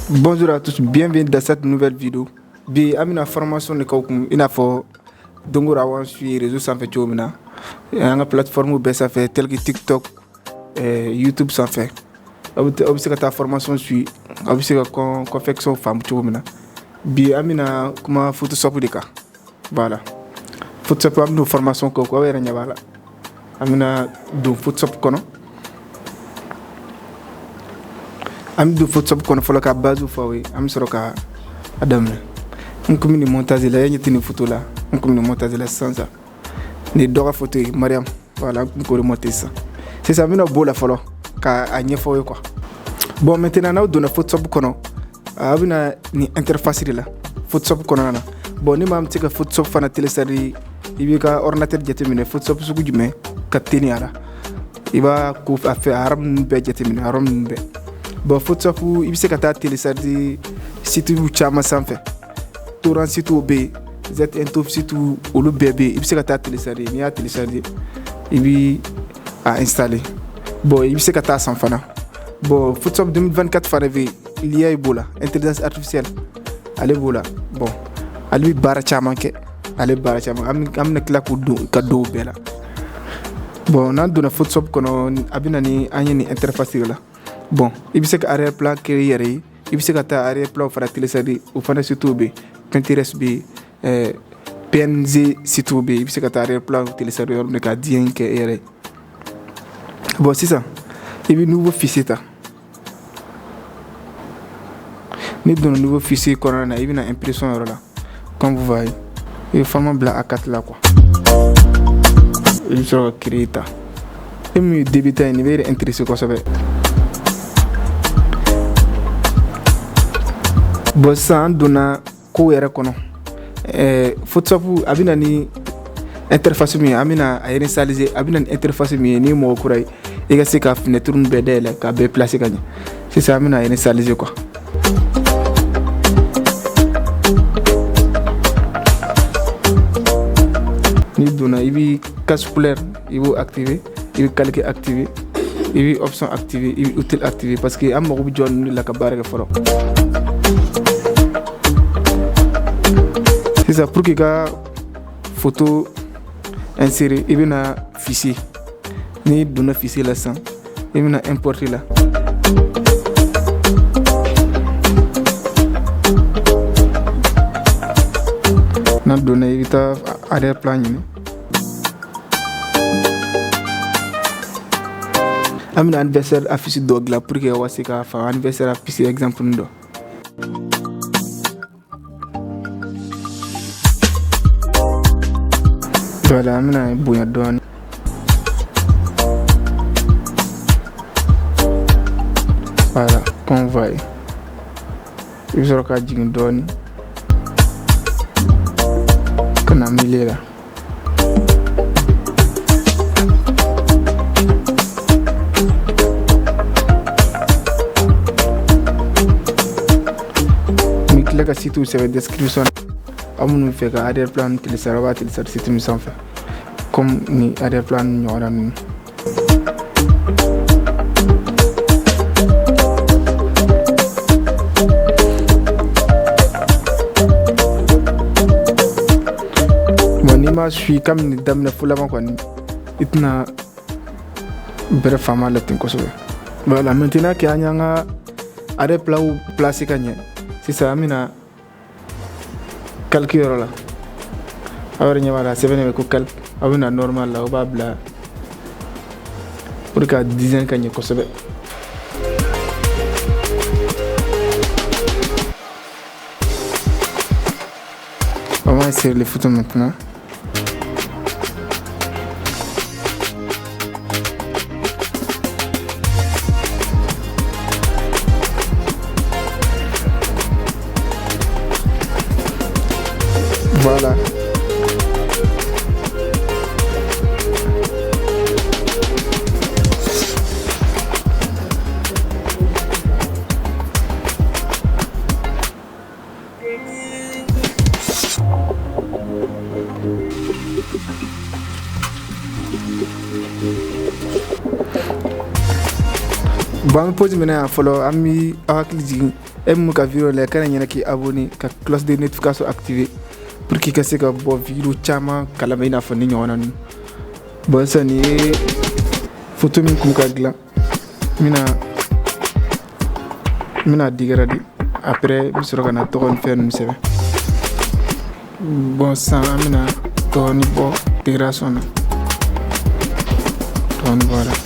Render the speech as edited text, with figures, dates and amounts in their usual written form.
Bonjour à tous, bienvenue dans cette nouvelle vidéo. Bi amina formation de kawkum ina fo dongora wan sur réseaux sans fait chomina. Une plateforme be ça fait tel que TikTok et YouTube sans fait. Obisi ka ta formation sur obisi ka confection femme chomina. Bi amina kuma Photoshop de ka. Voilà. Photoshop amina formation ko wera nyabala. Amina do Photoshop kono. Ami do Photoshop kono folo ka base fo we am soro ka adam on comme ni montage la yati ni photo là on comme ni montage la sans ça ni dora photo Mariam voilà ko remonter ça c'est ça mina bola folo ka anye fo we quoi. Bon maintenant na do na Photoshop kono abina ni interface la Photoshop kono na bon ni mam tika Photoshop fana télécharger ibi ka ordinateur jetemine Photoshop su gujume ka teni ala iba ku afa aram be jetemine aram be. Bon Photoshop il se kata télécharger site ou chama sanfé torrent site ou b zntop site ou le bébé il se kata télécharger ni a télécharger il bi a installer. Bon il se kata sans fana. Bon Photoshop 2024 fareve il y a ebola intelligence artificielle allez bola bon ali bara chama ke ali bara chama am na kla ko do kado bela. Bon nan do na Photoshop kono abina ni anyeni interface la. Bon il se ka arrière plan créer il se ka ta arrière plan fara télécharger ou fana surtout be Pinterest be PNG site be il se ka ta arrière plan télécharger on ka dien ke ere. Bon c'est ça il bi nouveau fichier ta ni don nouveau fichier corona il bi na impression là comme vous voyez il format blanc A4 là quoi il sera créé ta et me débuter ni very intéressé quoi ça va. Bon ça donna ko yere kono Photoshop abina ni interface mi amina a réaliser abina ni interface mi ni mo kurai e ga se ka fenêtre be dele ka be placer kany c'est ça amina a réaliser quoi. Ni donna ibi cache couleur ibi activer ibi calque activer ibi option activer ibi outil activer parce que am mo bu jon ni la ka bare foro. C'est ça pour que la photo insérer et bien un fichier ni donner fichier là sans et bien importer là. Na donner vita arrière plan ni amina anniversaire affiché dog là pour que wasika fa anniversaire affiché exemple ndo. Voilà, amina bunya doni. Voilà, convoy. Il sera ka jing doni. Kana milela. Mi clique sur tout sur la description. Amun fait que arrière plan télécharger site mi sans fait comme ni arrière plan ñora ni mon image suis comme ni damna fulama quoi itna bere fama la tin ko so. Voilà maintenant que anyanga arrière plan ou placer kanye c'est ça amina calcul là alors ni voilà c'est venu ko calc abuna normal là ba bla pour ka design kanye ko sobe. On va essayer les photos maintenant. Voilà. bon an bɛ pause minɛ yan fɔlɔ an bɛ aw hakili jigin e min ka vidéo lajɛ kana ɲinɛ k'i abonné ka cloche de notification activer pour que i ka se ka bɔ vidéo caman kalama i n'a fɔ ni ɲɔgɔnna ninnu. Bon sisan nin ye photo min kun ka dilan n bɛna digɛrɛ de après n bɛ sɔrɔ ka na tɔgɔ ni fɛn ninnu sɛbɛn. Bon sisan an bɛna dɔɔni bɔ digération na dɔɔni bɔ a la.